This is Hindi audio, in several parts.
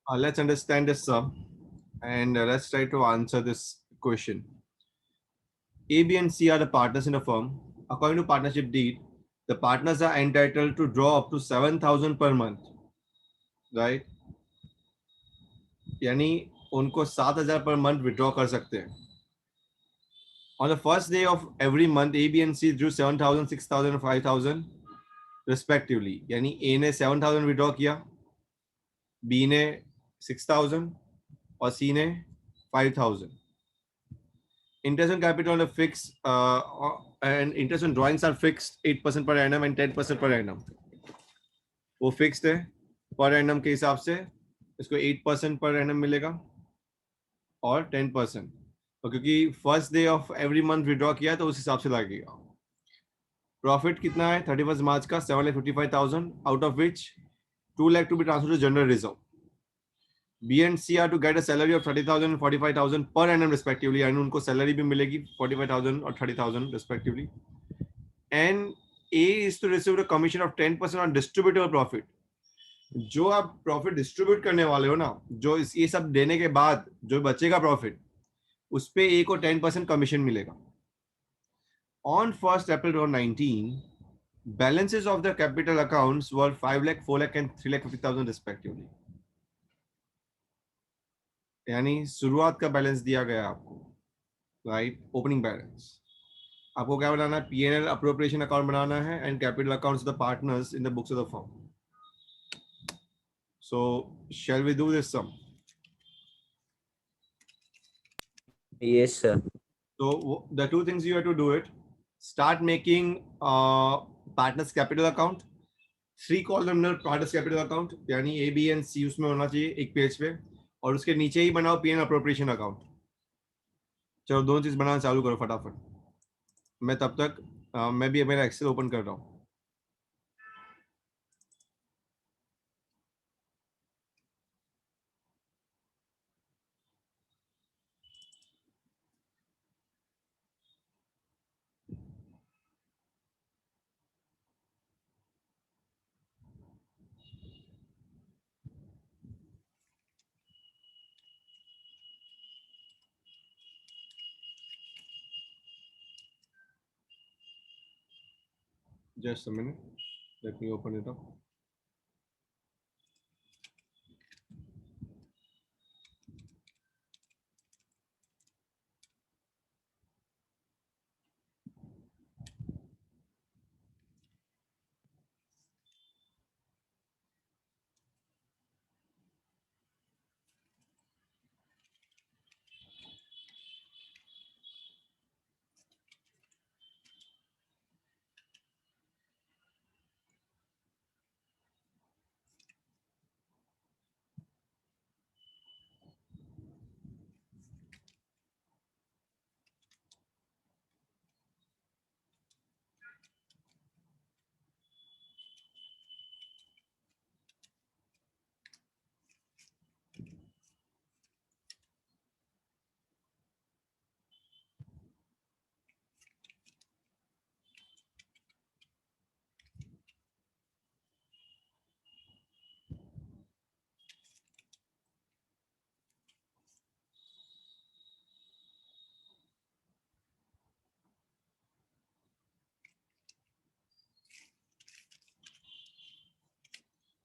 Let's understand this sum and let's try to answer this question. A, B, and C are the partners in a firm. According to partnership deed, the partners are entitled to draw up to 7,000 per month, right? यानी उनको 7,000 per month withdraw कर सकते हैं. On the first day of every month, A, B, and C drew 7,000, 6,000, and 5,000 respectively. यानी A ने 7,000 withdraw किया, B ने 6,000 और C ने 5,000. Interest on capital on a fixed and interest on drawings are fixed 8% per annum and 10% per annum. वो fixed है per annum के हिसाब से इसको 8% per annum मिलेगा और 10%. तो क्योंकि first day of every month withdraw किया है तो उस हिसाब से लगेगा. प्रॉफिट कितना है 31 मार्च का 7,55,000 out of which 2 lakh to be transfer to general reserve. B and C are to get a salary of 30,000 and 45,000 per annum respectively. And उनको salary भी मिलेगी 45,000 और 30,000 respectively. And A is to receive a commission of 10% on distributable profit. जो आप प्रॉफिट डिस्ट्रीब्यूट करने वाले हो ना, जो ये सब देने के बाद जो बचेगा प्रॉफिट, उस पे A को 10% कमीशन मिलेगा. On 1st April 2019, balances of the capital accounts were 5 lakh, 4 lakh and 3,50,000 respectively. यानी शुरुआत का बैलेंस दिया गया आपको, राइट? Opening balance. आपको क्या बनाना है? P&L अप्रोप्रिएशन अकाउंट बनाना है and capital accounts of the partners in the books of the firm. So shall we do this sum? Yes, sir. So the two things you have to do it. Start making partners capital account. 3 columnar partners capital account. यानी A, B and C उसमें होना चाहिए एक पेज पे, और उसके नीचे ही बनाओ P&L अप्रोप्रिएशन अकाउंट. चलो दोनों चीज बनाना चालू करो फटाफट. मैं तब तक मैं भी मेरा एक्सेल ओपन कर रहा हूँ. Just a minute. Let me open it up.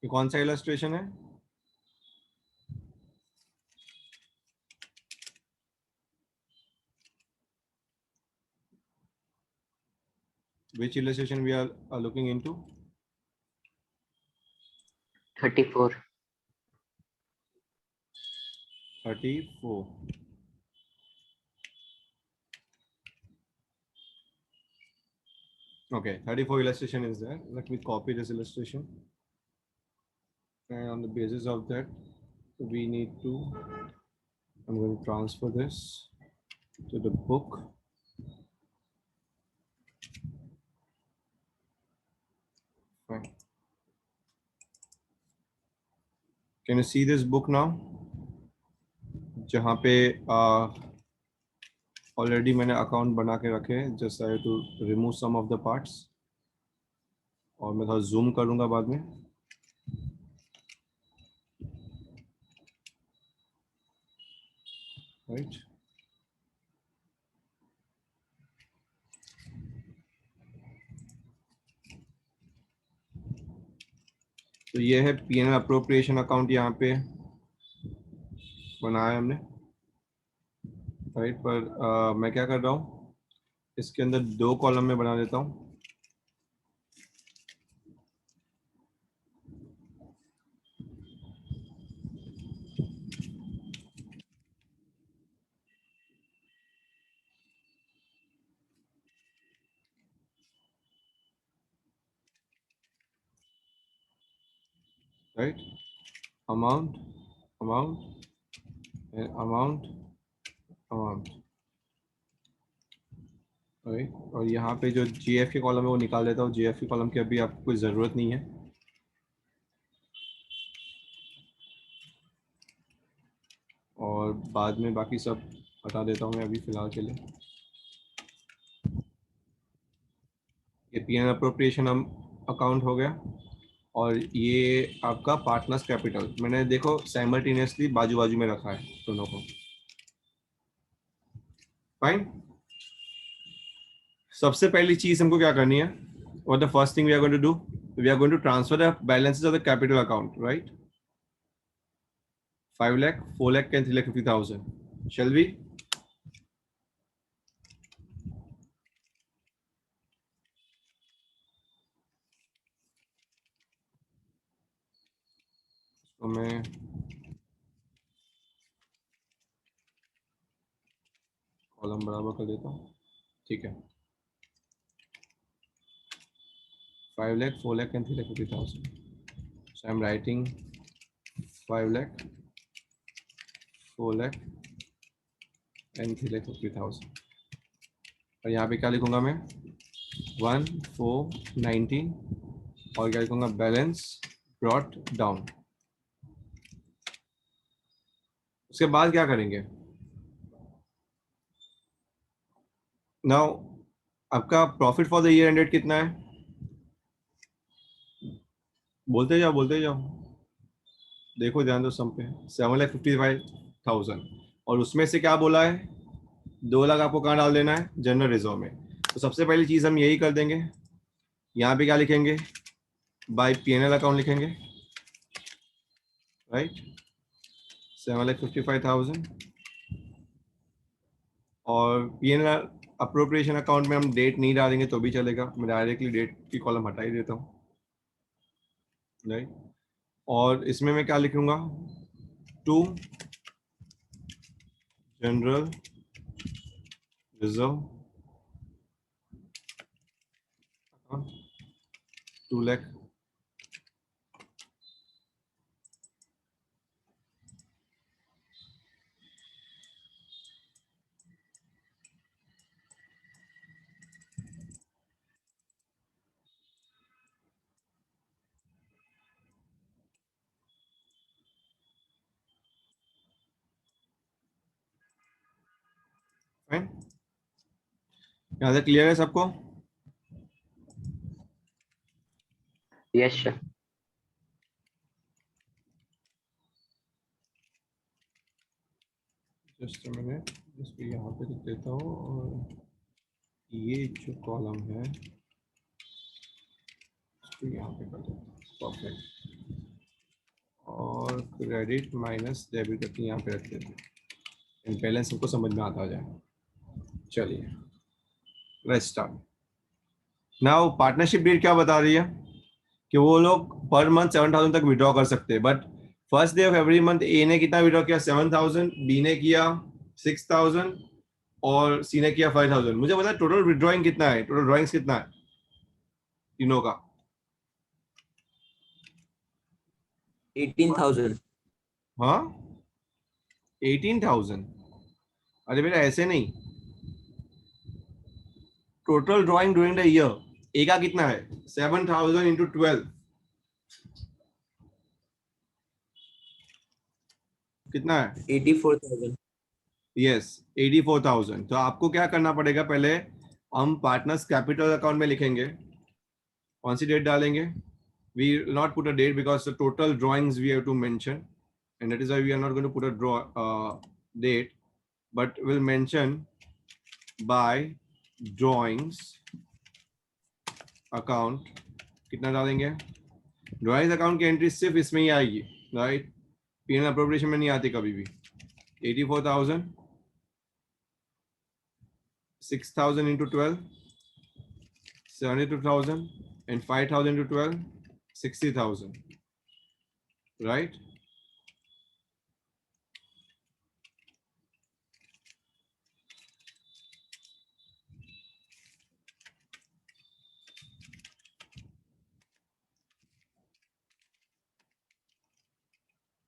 ये कौन सा इलस्ट्रेशन है? Which illustration we are looking into? 34. 34. Okay, 34 illustration is there. Let me copy this illustration. And on the basis of that, we need to, I'm going to transfer this to the book. Fine. Can you see this book now? जहाँ पे ऑलरेडी मैंने अकाउंट बना के रखे हैं. Just I to remove some of the parts, और मैं थोड़ा जूम करूंगा बाद में. राइट। तो ये है P&L अप्रोप्रिएशन अकाउंट, यहाँ पे बनाया हमने, राइट। पर मैं क्या कर रहा हूँ, इसके अंदर 2 कॉलम में बना देता हूँ। Right, amount, amount and amount, amount, right. और यहाँ पे जो GF के कॉलम है वो निकाल देता हूँ। GF के कॉलम की अभी आपको कोई ज़रूरत नहीं है, और बाद में बाकी सब हटा देता हूँ मैं अभी फ़िलहाल के लिए। ये P&L अप्रोप्रिएशन अकाउंट हो गया, और ये आपका पार्टनर्स कैपिटल मैंने देखो साइमल्टेनियसली बाजू बाजू में रखा है दोनों को। फाइन। सबसे पहली चीज हमको क्या करनी है, what the first thing we are going to do, we are going to transfer the balances of the capital account, right. 5 lakh, 4 lakh and 3,50,000. Shall we? तो मैं कॉलम बराबर कर देता हूँ, ठीक है। 5 lakh, 4 lakh and 3,50,000. So I'm writing 5 lakh, 4 lakh and 3,50,000. और यहाँ पे क्या लिखूंगा मैं, 1,490, और क्या लिखूंगा, बैलेंस ब्रॉट डाउन। उसके बाद क्या करेंगे, नाउ आपका profit for the year ended कितना है, बोलते जाओ बोलते जाओ, देखो ध्यान दो सम पे, 7,55,000, और उसमें से क्या बोला है, 2 लाख आपको कहाँ डाल देना है, जनरल रिजर्व में। तो सबसे पहली चीज हम यही कर देंगे, यहाँ पे क्या लिखेंगे, बाय P&L अकाउंट लिखेंगे, राइट, 7,55,000। और P&L अप्रोप्रिएशन अकाउंट में हम डेट नहीं डालेंगे तो भी चलेगा, मैं डायरेक्टली डेट की कॉलम हटा ही देता हूँ, राइट। और इसमें मैं क्या लिखूंगा, to general reserve 2 lakh, fine. यहाँ से क्लियर है सबको? Yes, sir. जस्ट मिनट, इसको यहाँ पे लिख देता हूँ, और ये जो कॉलम है इसको यहाँ पे कर देता हूँ, परफेक्ट। और क्रेडिट माइनस डेबिट करके यहाँ पे रख देते हैं, बैलेंस सबको समझ में आता जाए। चलिए let's start. Now partnership deed क्या बता रही है कि वो लोग पर मंथ 7,000 तक विड्रॉ कर सकते हैं, but first day of every month A ने कितना विड्रॉ किया, 7,000, बी ने किया 6,000, और सी ने किया 5,000। मुझे पता है टोटल विड्रॉइंग कितना है, टोटल ड्रॉइंग्स कितना है तीनों का, 18,000. हाँ 18,000। अरे बेटा ऐसे नहीं, total drawing during the year A का कितना है, 7,000 इंटू 12 कितना है, 84,000. यस 84,000। तो आपको क्या करना पड़ेगा, पहले हम पार्टनर्स कैपिटल अकाउंट में लिखेंगे, कौन सी डेट डालेंगे, we will not put a date because the total drawings we have to mention, and that is why we are not going to put a date, but will mention by drawings account. कितना डालेंगे? ड्राइंग्स अकाउंट की एंट्री सिर्फ इसमें ही आएगी, राइट? पीएनएल अप्रोप्रिएशन में नहीं आती कभी भी. 84,000, 6,000 into 12, 72,000, and 5,000 into 12, 60,000, right?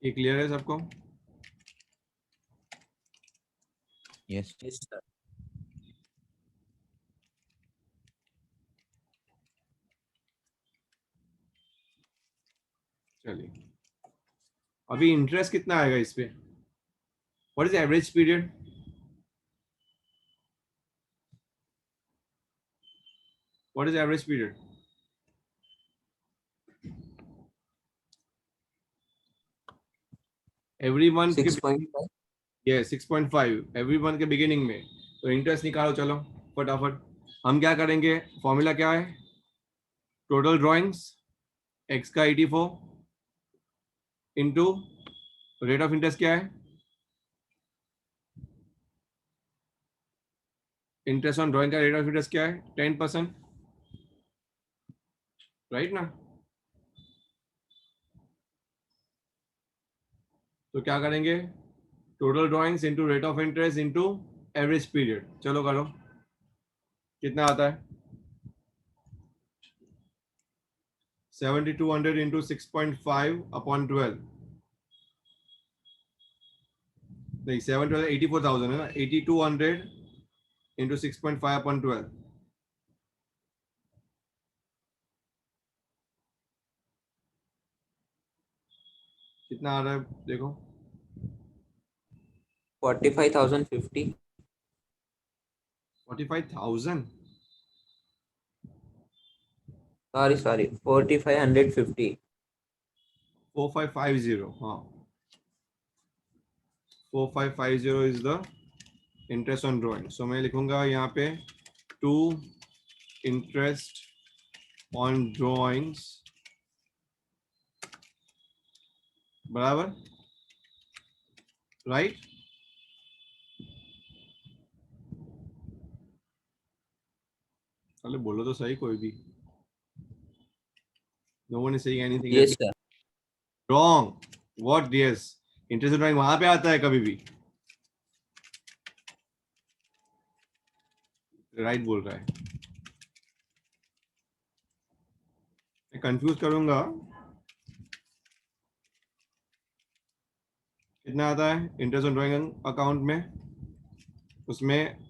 ये क्लियर है सबको? Yes. Yes, sir. चलिए, अभी इंटरेस्ट कितना आएगा इस पे? What is average period? What is average period? Every month के 6.5. ये 6.5 एवरी मंथ के बिगिनिंग में. तो इंटरेस्ट निकालो, चलो फटाफट. हम क्या करेंगे? फॉर्मूला क्या है? टोटल ड्राइंग्स एक्स का 84 इंटू रेट ऑफ इंटरेस्ट क्या है? इंटरेस्ट ऑन ड्राइंग का रेट ऑफ इंटरेस्ट क्या है? 10%, राइट ना? तो क्या करेंगे? Total drawings into rate of interest into average period. चलो करो, कितना आता है? 7200 इंटू 6.5 अपॉन 12. नहीं, 712 84,000 है ना. 8200 इंटू 6.5 अपॉन 12. कितना आ रहा है देखो? 45,050. 45,000. Sorry. 4,550. 4550. हाँ, 4550 is the interest on drawing. So मैं लिखूंगा यहाँ पे टू इंटरेस्ट ऑन ड्राइंग्स बराबर, राइट? चलो बोलो तो सही कोई भी. No one is saying anything. Yes, sir. Wrong. What? Yes. Interest drawing वहां पे आता है कभी भी. राइट बोल रहा है. मैं कंफ्यूज करूंगा. कितना आता है इंटरेस्ट ऑन ड्राइंग अकाउंट में? उसमें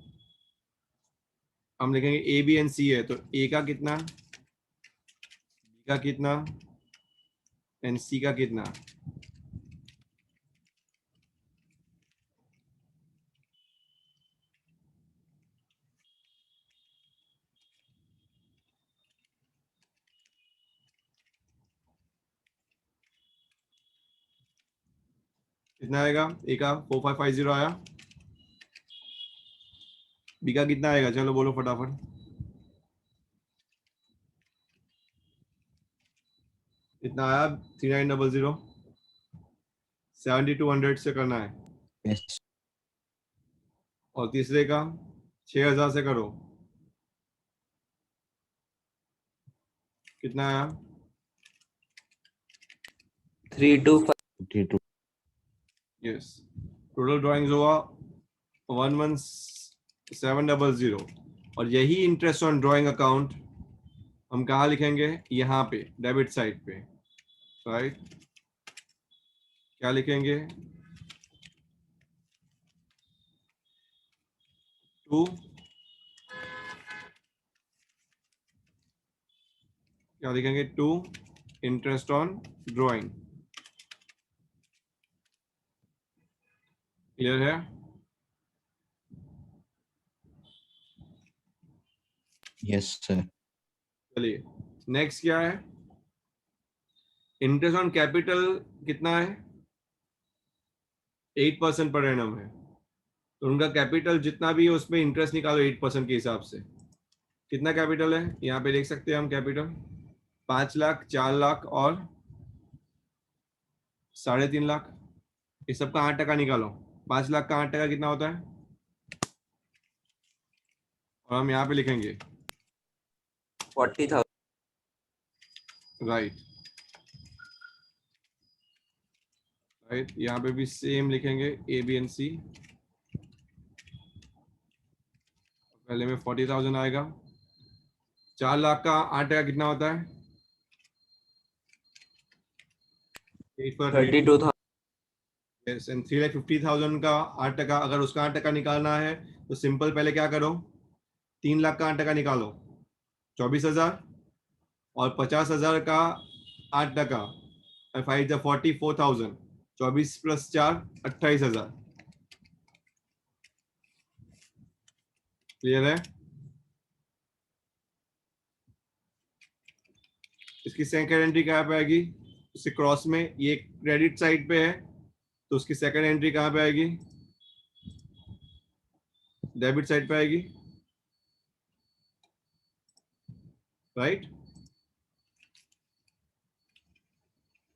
हम लिखेंगे ए बी एंड सी है, तो ए का कितना, बी का कितना एंड सी का कितना? कितना आएगा? ए का 4550 आया. बी का कितना आएगा? चलो बोलो फटाफट. कितना आया? 3900. 7200 से करना है. Yes. और तीसरे का 6000 से करो. कितना आया? 325. 52. यस. टोटल ड्राइंग्स हुआ 11700. और यही इंटरेस्ट ऑन ड्राइंग अकाउंट हम कहाँ लिखेंगे? यहाँ पे डेबिट साइड पे, राइट? क्या लिखेंगे? टू, क्या लिखेंगे? To interest on drawing. Clear है? Yes, sir. चलिए, नेक्स्ट क्या है? इंटरेस्ट ऑन कैपिटल कितना है? 8% पर एनम है. तो उनका कैपिटल जितना भी है उसमें इंटरेस्ट निकालो 8% के हिसाब से। कितना कैपिटल है यहाँ पे देख सकते हैं हम, कैपिटल 5 लाख, 4 लाख और 3.5 लाख। इस सब का 8% निकालो। 5 लाख का 8% कितना होता है, और हम यहाँ पे लिखेंगे 40,000. राइट। राइट, यहाँ पे भी सेम लिखेंगे ए बी एन सी। पहले में 40,000 आएगा। 4 लाख का 8% कितना होता है, 8 for 3, 32,000. yes, and 3,50,000 का 8%, अगर उसका 8% निकालना है तो सिंपल पहले क्या करो, 3 लाख का 8% निकालो 24,000, और 50,000 का 8%, 44,000, 24 + 4 28,000। क्लियर है? इसकी सेकंड एंट्री कहाँ पे आएगी, उसके क्रॉस में, ये क्रेडिट साइड पे है तो उसकी सेकंड एंट्री कहाँ पे आएगी, डेबिट साइड पे आएगी। राइट,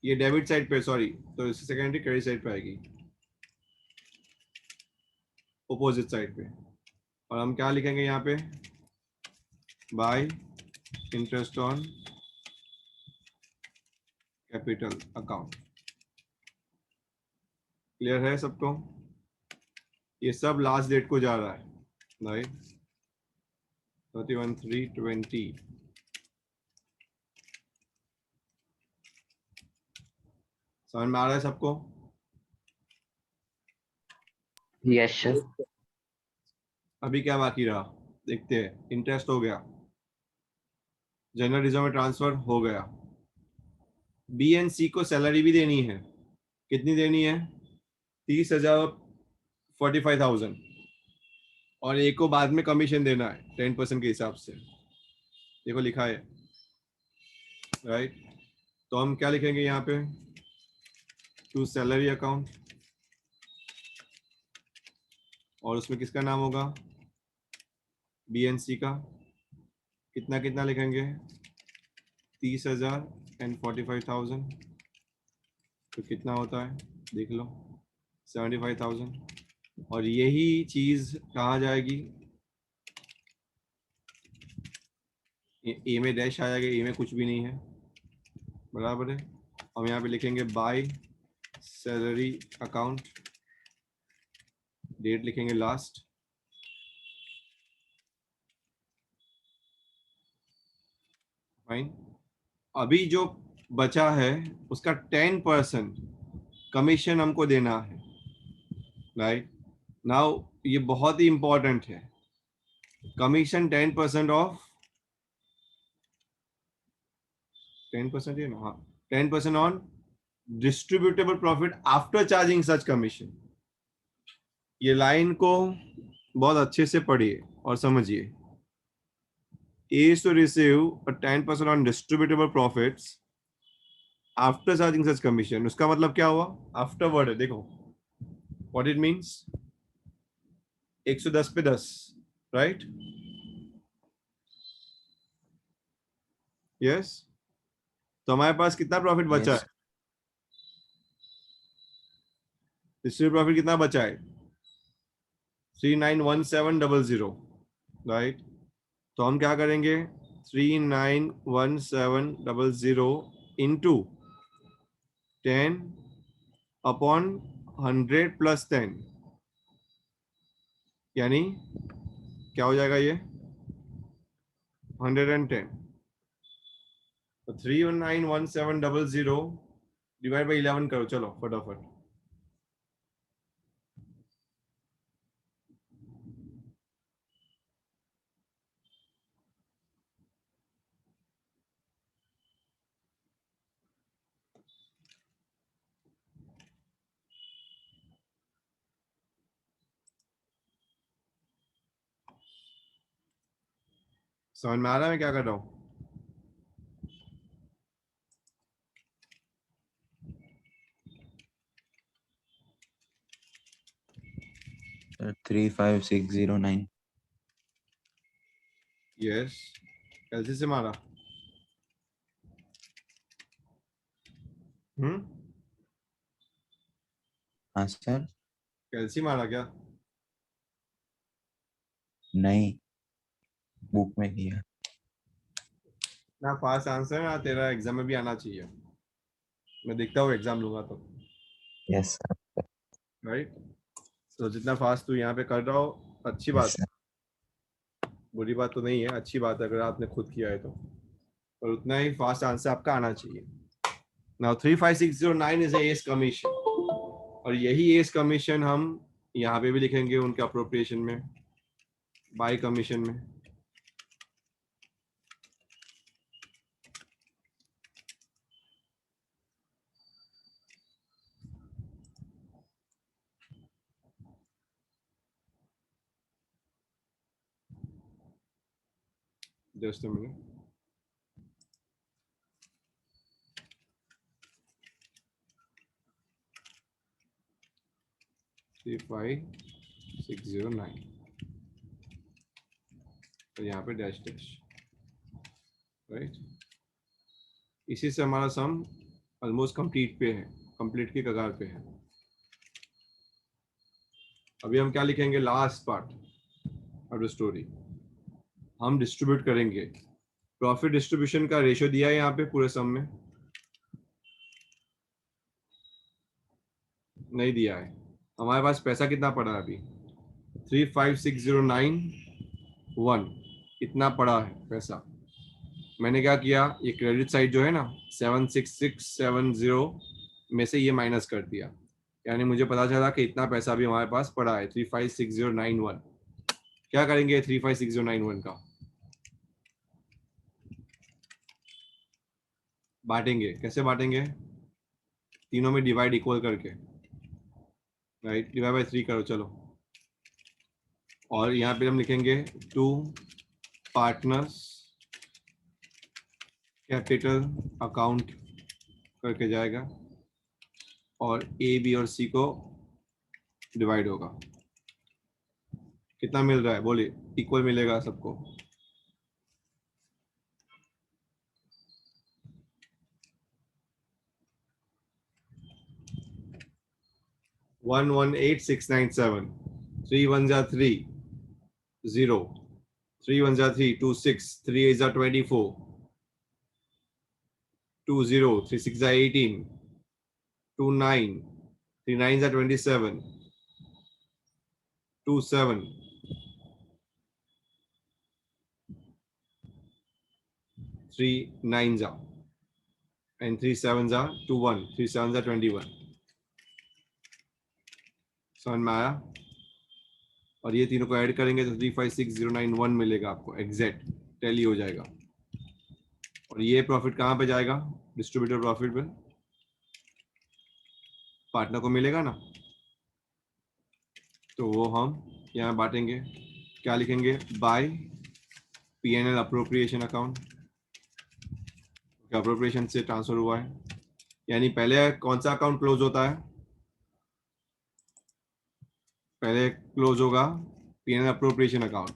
ये डेबिट साइड पे, सॉरी, तो इसकी सेकंड एंट्री क्रेडिट साइड पे आएगी, अपोजिट साइड पे। और हम क्या लिखेंगे यहाँ पे, bye interest on capital account. Clear है सबको? ये सब लास्ट डेट को जा रहा है, राइट, 31/3/20। समझ में आ रहा है सबको? Yes, sir. अभी क्या बाकी रहा देखते हैं। इंटरेस्ट हो गया, जनरल रिजर्व में ट्रांसफर हो गया, बी एन सी को सैलरी भी देनी है। कितनी देनी है, 30,000, 45,000, और एक को बाद में कमीशन देना है 10% के हिसाब से, देखो लिखा है। राइट, तो हम क्या लिखेंगे यहाँ पे, टू सैलरी अकाउंट, और उसमें किसका नाम होगा, बी एन सी का। कितना कितना लिखेंगे, 30,000 एंड 45,000, तो कितना होता है देख लो, 75,000। और यही चीज कहाँ जाएगी, ए में डैश आ जाएगा, ए में कुछ भी नहीं है, बराबर है। हम यहाँ पे लिखेंगे बाय सैलरी अकाउंट, डेट लिखेंगे लास्ट। फाइन, अभी जो बचा है उसका 10% कमीशन हमको देना है। राइट, नाउ ये बहुत ही इंपॉर्टेंट है, कमीशन 10% ऑफ 10% है ना, हाँ, 10% on distributable profit after charging such commission. ये लाइन को बहुत अच्छे से पढ़िए और समझिए। A is to receive a 10% on distributable profits after charging such commission। उसका मतलब क्या हुआ, आफ्टरवर्ड है, देखो what it means, 110 पे 10, राइट, यस। तो हमारे पास कितना प्रॉफिट बचा Yes. है, डिस्ट्रीब्यूटेबल प्रॉफिट कितना बचा है, 391700, राइट। तो हम क्या करेंगे, 391700 इंटू 10/100 + 10, यानी क्या हो जाएगा ये, 110। तो 391700 डिवाइड बाई 11 करो, चलो फटाफट। समझ में आ रहा है मैं क्या कर रहा हूँ? Sir, 35609. यस, कैसे से मारा? हाँ सर. कैसे मारा क्या? नहीं, बुक में किया. ना फास्ट आंसर ना तेरा एग्जाम में भी आना चाहिए. मैं देखता हूँ एग्जाम लूंगा तो. Yes sir. राइट. तो जितना फास्ट तू यहाँ पे कर रहा हो, अच्छी Yes बात sir. है. बुरी बात तो नहीं है, अच्छी बात है अगर आपने खुद किया है तो. और उतना ही फास्ट आंसर आपका आना चाहिए. Now 35609 is S commission. और यही एस कमीशन हम यहाँ पे भी लिखेंगे उनके अप्रोप्रिएशन में, बाय कमीशन में. Just a minute. Three five 609 और यहाँ पे डैश डैश. राइट. इसी से हमारा सम ऑलमोस्ट कंप्लीट पे है, कंप्लीट की कगार पे है. अभी हम क्या लिखेंगे? Last part of the story हम डिस्ट्रीब्यूट करेंगे. प्रॉफिट डिस्ट्रीब्यूशन का रेशियो दिया है यहाँ पे पूरे सम में? नहीं दिया है. हमारे पास पैसा कितना पड़ा है अभी? 35609 इतना पड़ा है पैसा. मैंने क्या किया, ये क्रेडिट साइड जो है ना 76670 में से ये माइनस कर दिया. यानी मुझे पता चला कि इतना पैसा भी हमारे पास पड़ा है 356091. क्या करेंगे 356091 का? बांटेंगे. कैसे बांटेंगे? तीनों में डिवाइड इक्वल करके. राइट. डिवाइड बाय 3 करो. चलो. और यहाँ पे हम लिखेंगे 2 पार्टनर्स कैपिटल अकाउंट करके जाएगा. और ए बी और सी को डिवाइड होगा. कितना मिल रहा है बोलिए? इक्वल मिलेगा सबको. One 18697. 3 1s are 3 0. 3 1s are 3 2 6. 3 8s are 24. 2 0. 3 6 are 18. 2 9. 3 9s are 27. 2 7. 3 9s are. And 3 7s are 2 1. 3 7s are 21. समझ में आया? और ये तीनों को ऐड करेंगे तो 356091 मिलेगा आपको. एग्जैक्ट टैली हो जाएगा. और ये प्रॉफिट कहाँ पे जाएगा? डिस्ट्रीब्यूटर प्रॉफिट पे. पार्टनर को मिलेगा ना, तो वो हम यहाँ बांटेंगे. क्या लिखेंगे? By PNL appropriation account. Appropriation से ट्रांसफर हुआ है. यानी पहले कौन सा अकाउंट क्लोज होता है? पहले क्लोज होगा पीएनएल अप्रोप्रिएशन अकाउंट.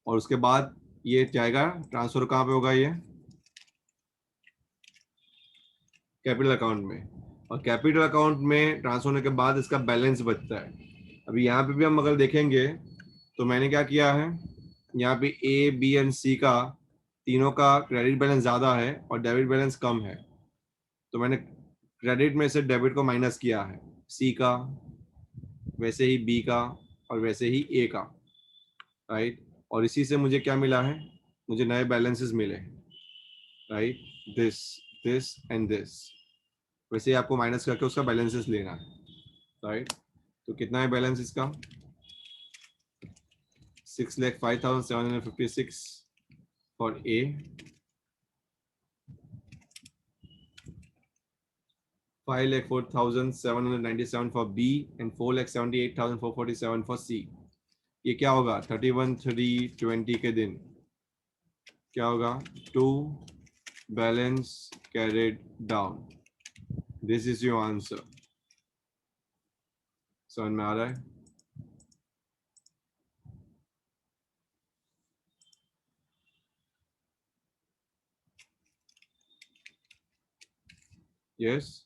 और उसके बाद ये जाएगा ट्रांसफर. कहाँ पे होगा? ये कैपिटल अकाउंट में. और कैपिटल अकाउंट में ट्रांसफर होने के बाद इसका बैलेंस बचता है. अभी यहाँ पे भी हम अगर देखेंगे तो मैंने क्या किया है, यहाँ पे ए बी एंड सी का तीनों का क्रेडिट बैलेंस ज्यादा है और डेबिट बैलेंस कम है. तो मैंने क्रेडिट में से डेबिट को माइनस किया है. सी का, वैसे ही बी का, और वैसे ही ए का. राइट. और इसी से मुझे क्या मिला है? मुझे नए बैलेंसेस मिले. Right. This this and this. वैसे ही आपको माइनस करके उसका बैलेंसेस लेना है. राइट. तो कितना है बैलेंस इसका? 6,05,756 for A, 5,04,797 for B and 4,78,447 for C. ये क्या होगा? 31/3/20 के दिन क्या होगा? 2 balance carried down. This is your answer. समझ में आ रहा है? Yes.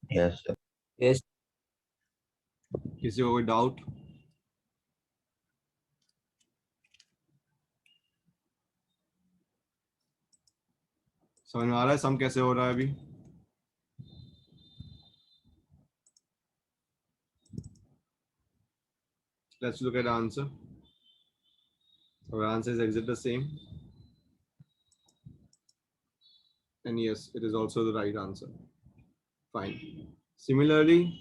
Yes, sir. Yes. किसी को कोई डाउट? समझ में आ रहा है सम कैसे हो रहा है अभी? Let's look at the answer. Our answer is exactly the same. And yes, it is also the right answer. Fine. Similarly,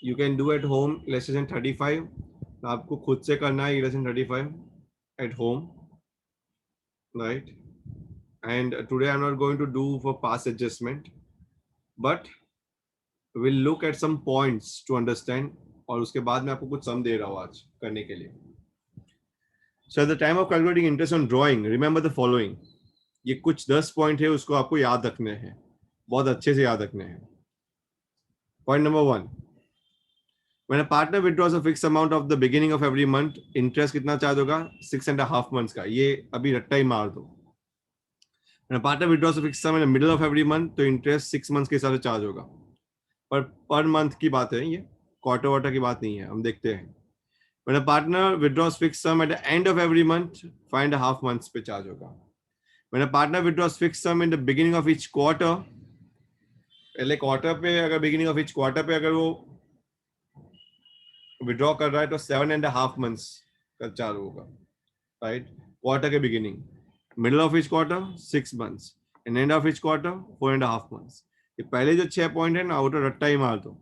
you can do at home less than 35. आपको खुद से करना है less than 35 at home, right? And today I'm not going to do for pass adjustment, but we'll look at some points to understand. और उसके बाद मैं आपको कुछ सम दे रहा हूँ आज करने के लिए. So at the time of calculating interest on drawing, remember the following. ये कुछ 10 पॉइंट है, उसको आपको याद रखने हैं, बहुत अच्छे से याद रखने हैं. Point number 1. When a partner withdraws a fixed amount of the beginning of every month, interest कितना चार्ज होगा? 6.5 months का. ये अभी रट्टा ही मार दो. When a partner withdraws a fixed sum in the middle of every month, तो interest 6 months के हिसाब से चार्ज होगा. पर month की बात है, ये क्वार्टर वार्टर की बात नहीं है. हम देखते हैं. When a partner withdraws fixed sum at the end of every month, 5.5 months पे चार्ज होगा. When a partner withdraws fixed sum in the beginning of each quarter, पहले क्वार्टर पे अगर beginning of each quarter पे अगर वो विड्रॉ कर रहा है तो 7.5 months का चार्ज होगा, राइट? क्वार्टर के beginning, middle of each quarter 6 months and end of each quarter 4.5 months. ये पहले जो 6 पॉइंट है ना, वो तो रट्टा ही मार दो.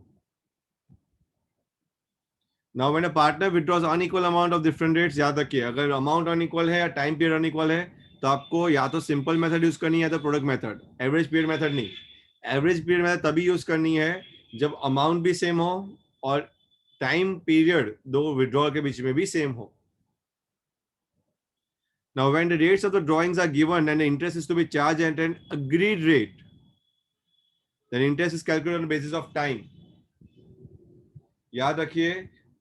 Now when a partner withdraws unequal amount of different rates, याद रखिए अगर अमाउंट अनइक्वल है या टाइम पीरियड अनइक्वल है तो आपको या तो सिंपल मेथड यूज करनी है या तो product method. Average period method नहीं. एवरेज पीरियड मेथड तभी यूज करनी है जब अमाउंट भी सेम हो और टाइम पीरियड दो विड्रॉल के बीच में भी सेम हो. Now when the rates of the drawings are given and the interest is to be charged at an agreed rate, then interest is calculated on the basis of time. याद रखिए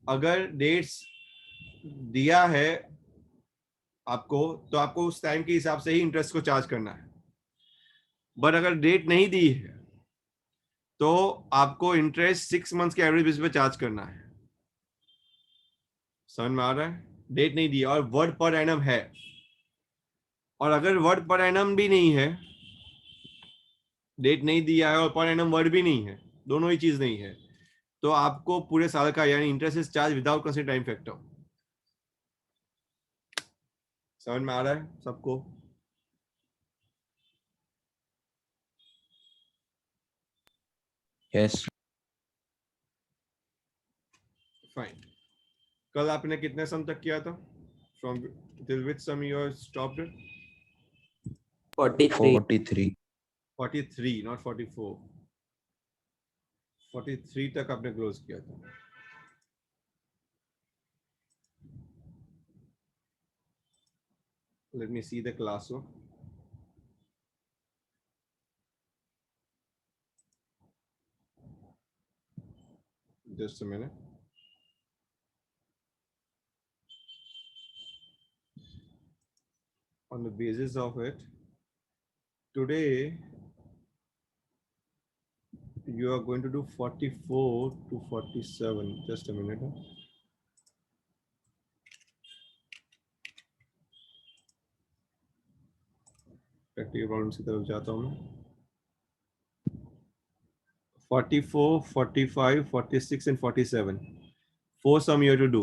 अगर डेट्स दिया है आपको तो आपको उस टाइम के हिसाब से ही इंटरेस्ट को चार्ज करना है. बट अगर डेट नहीं दी है तो आपको इंटरेस्ट 6 months के एवरेज बेसिस पे चार्ज करना है. समझ में आ रहा है? डेट नहीं दी और वर्ड पर एनम है, और अगर वर्ड पर एनम भी नहीं है, डेट नहीं दिया है और पर एनम वर्ड भी नहीं है, दोनों ही चीज नहीं है, तो आपको पूरे साल का यानी interest is charge without consider time factor. समझ में आ रहा है सबको? Yes. फाइन. कल आपने कितने सम तक किया था? From till which sum you stopped? 43. 43. 43, not 44. 43 तक आपने क्लोज किया था. Let me see the classwork. Just a minute. On the basis of it, today you are going to do 44 to 47. Just a minute. Practical problems की तरफ जाता हूँ मैं. 44, 45, 46 and 47. 4 sum you have to do.